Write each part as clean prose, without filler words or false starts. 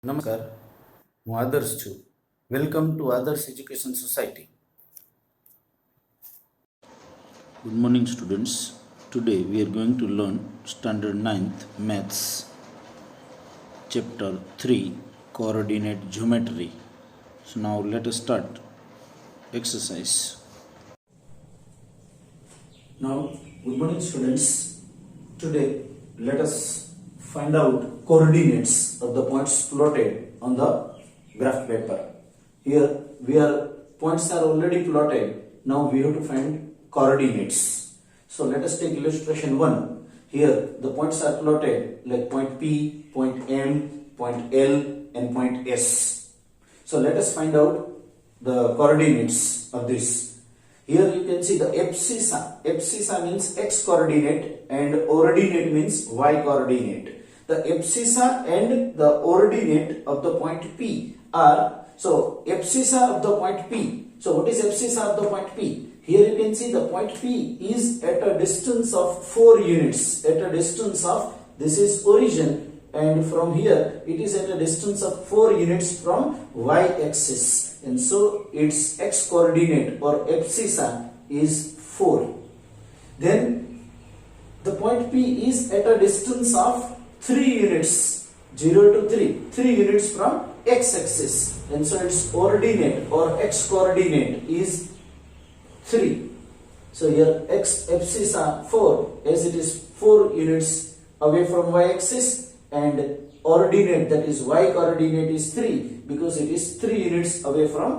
નમસ્કાર, હું આદર્શ છું. વેલકમ ટુ આદર્શ education society. Good morning, students. Today we are going to learn Standard 9th Maths, Chapter 3, Coordinate Geometry. So now let us start exercise. Now, good morning, students. Today let us find out coordinates of the points plotted on the graph paper. Here points are already plotted. Now we have to find coordinates. So let us take illustration 1. Here the points are plotted like point P, point M, point L and point S. So let us find out the coordinates of this. Here you can see the abscissa. Abscissa means x coordinate and ordinate means y coordinate. The abscissa and the ordinate of the point P are, so abscissa of the point P. So what is abscissa of the point P? Here you can see the point P is at a distance of 4 units. At a distance of, this is origin, and from here it is at a distance of 4 units from y axis. And so its x coordinate or abscissa is 4. Then the point P is at a distance of 3 units, 0 to 3 units from x axis, and so its ordinate or x coordinate is 3. So here x abscissa 4, as it is 4 units away from y axis, and ordinate, that is y coordinate, is 3 because it is 3 units away from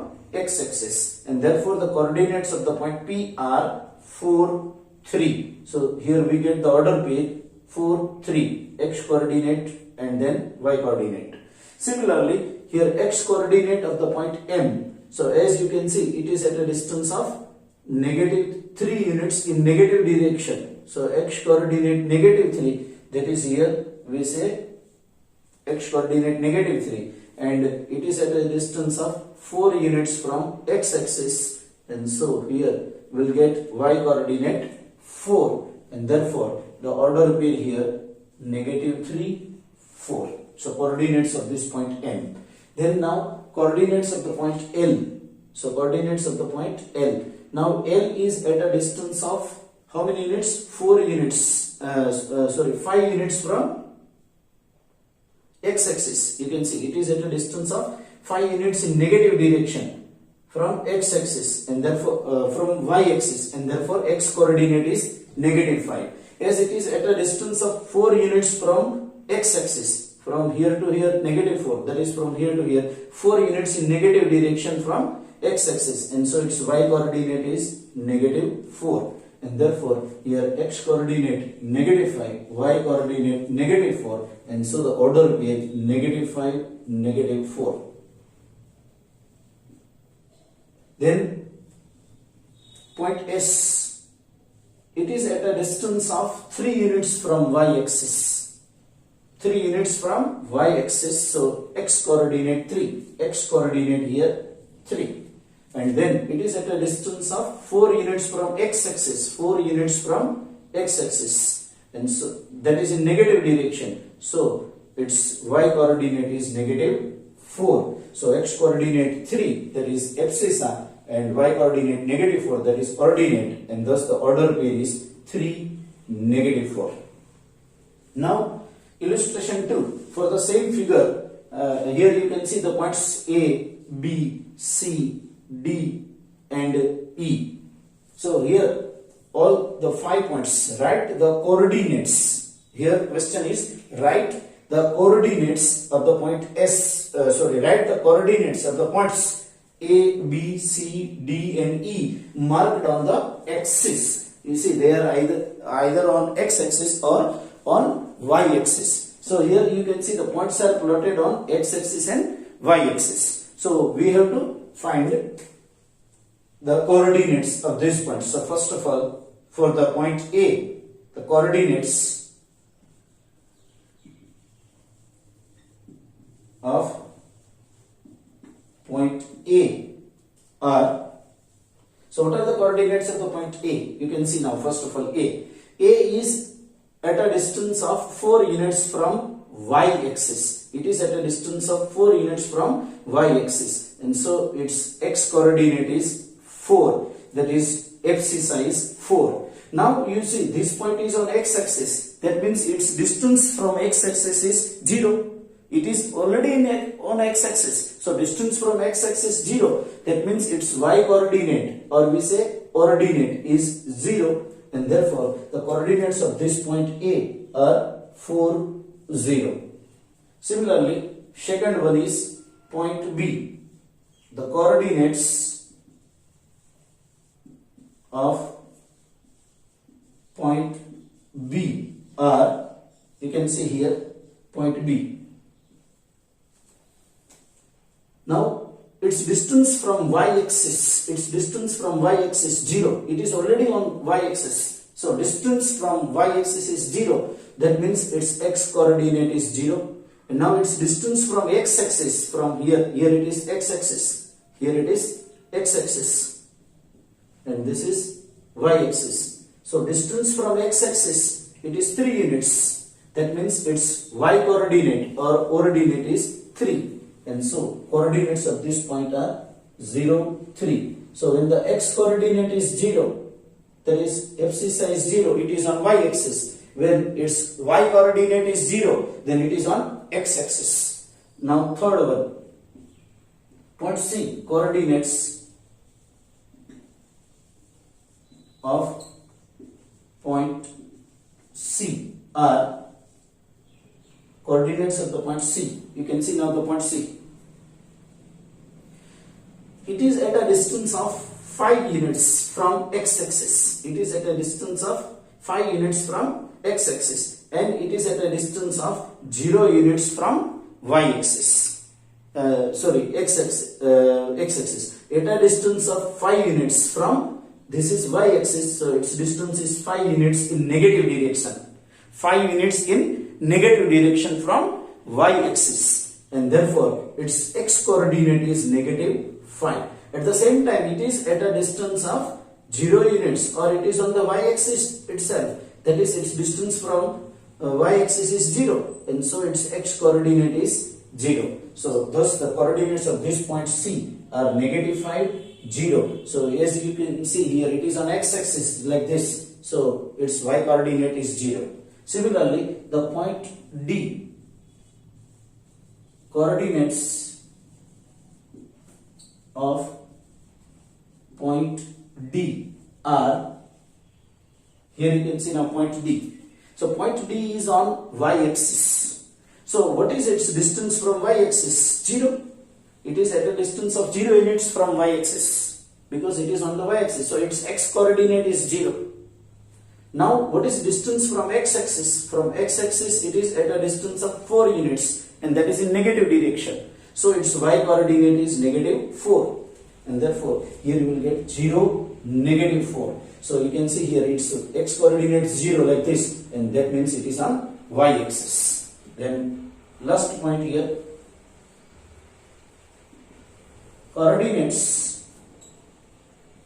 x axis, and therefore the coordinates of the point P are 4, 3. So here we get the order pair 4, 3, x coordinate and then y coordinate. Similarly, here x coordinate of the point M. So as you can see, it is at a distance of negative 3 units in negative direction. So x coordinate negative 3, that is here we say x coordinate negative 3, and it is at a distance of 4 units from x axis, and so here we'll get y coordinate 4, and therefore the order pair here negative 3, 4. So coordinates of this point M. Then now coordinates of the point L. So coordinates of the point L. Now L is at a distance of how many units? 4 units. 5 units from x axis. You can see it is at a distance of 5 units in negative direction from x axis, and therefore from y axis, and therefore x coordinate is negative 5. As it is at a distance of 4 units from x axis, from here to here negative 4, that is from here to here 4 units in negative direction from x axis, and so its y coordinate is negative 4, and therefore here x coordinate negative 5, y coordinate negative 4, and so the order pair negative 5, negative 4. Then point S, it is at a distance of 3 units from y axis. 3 units from y axis, so x coordinate 3, x coordinate here 3, and then it is at a distance of 4 units from x axis, 4 units from x axis, and so that is in negative direction, so its y coordinate is negative 4. So x coordinate 3, that is abscissa, and y coordinate negative 4, that is ordinate, and thus the order pair is 3, negative 4. Now illustration 2. For the same figure, here you can see the points A, B, C, D and E. So here all the 5 points, write the coordinates. Here question is write the coordinates of the point S, write the coordinates of the points A, B, C, D and E marked on the axis. You see they are either on x axis or on y axis. So here you can see the points are plotted on x axis and y axis. So we have to find the coordinates of these points. So first of all, for the point A, the coordinates of point A are, so what are the coordinates of the point A? You can see now, first of all, A is at a distance of 4 units from y-axis. It is at a distance of 4 units from y-axis, and so its x coordinate is 4, that is FC size 4. Now you see this point is on x-axis, that means its distance from x-axis is 0. It is already on x-axis, so distance from x-axis 0, that means its y coordinate, or we say ordinate, is 0, and therefore the coordinates of this point A are 4, 0. Similarly, second one is point B. The coordinates of point B are, you can see here, point B. Now its distance from y-axis, 0. It is already on y-axis, so distance from y-axis is 0, that means its x coordinate is 0. And now its distance from x-axis, from here it is x-axis, here it is x-axis, and this is y-axis. So distance from x-axis, it is 3 units, that means its y coordinate or ordinate is 3. And so coordinates of this point are 0, 3. So when the x coordinate is 0, that is FC size 0, it is on y-axis. When its y coordinate is 0, then it is on x-axis. Now third one, point C, coordinates of point C are, coordinates of the point C, you can see now the point C. It is at a distance of 5 units from x-axis. It is at a distance of 5 units from x-axis, and it is at a distance of 0 units from y-axis. X-axis. At a distance of 5 units from, this is y-axis, so its distance is 5 units in negative direction. 5 units in negative direction from y-axis, and therefore its x coordinate is negative 5. At the same time, it is at a distance of 0 units, or it is on the y-axis itself, that is its distance from y-axis is 0, and so its x coordinate is 0. So thus the coordinates of this point C are negative 5, 0. So as you can see here, it is on x-axis like this, so its y coordinate is 0. Similarly, the point D, coordinates of point D are, here you can see now point D. So point D is on y-axis. So what is its distance from y-axis? 0. It is at a distance of 0 units from y-axis, because it is on the y-axis. So its x coordinate is 0. Now what is distance from x-axis? From x-axis it is at a distance of 4 units, and that is in negative direction. So its y coordinate is negative 4, and therefore here you will get 0, negative 4. So you can see here its x coordinate 0 like this, and that means it is on y-axis. Then last point here, coordinates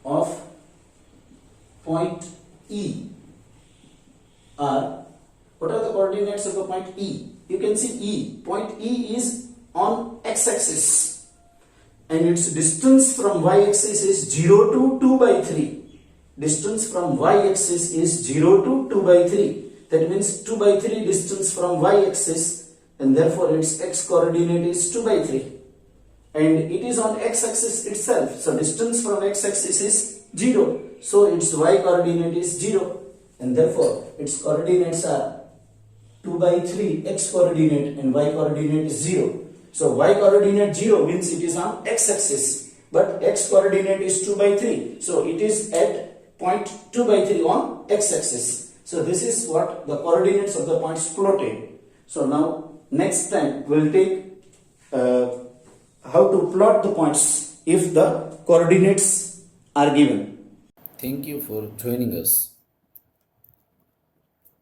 of point E are, what are the coordinates of the point E? You can see E, point E is on x-axis, and its distance from y-axis is 0 to 2 by 3. Distance from y-axis is 0 to 2 by 3. That means 2 by 3 distance from y-axis, and therefore its x coordinate is 2 by 3. And it is on x-axis itself. So distance from x-axis is 0. So its y coordinate is 0. And therefore its coordinates are 2 by 3 x coordinate and y coordinate is 0. So y coordinate 0 means it is on x-axis, but x coordinate is 2 by 3. So it is at point 2 by 3 on x-axis. So this is what the coordinates of the points plotted. So now next time we will take how to plot the points if the coordinates are given. Thank you for joining us.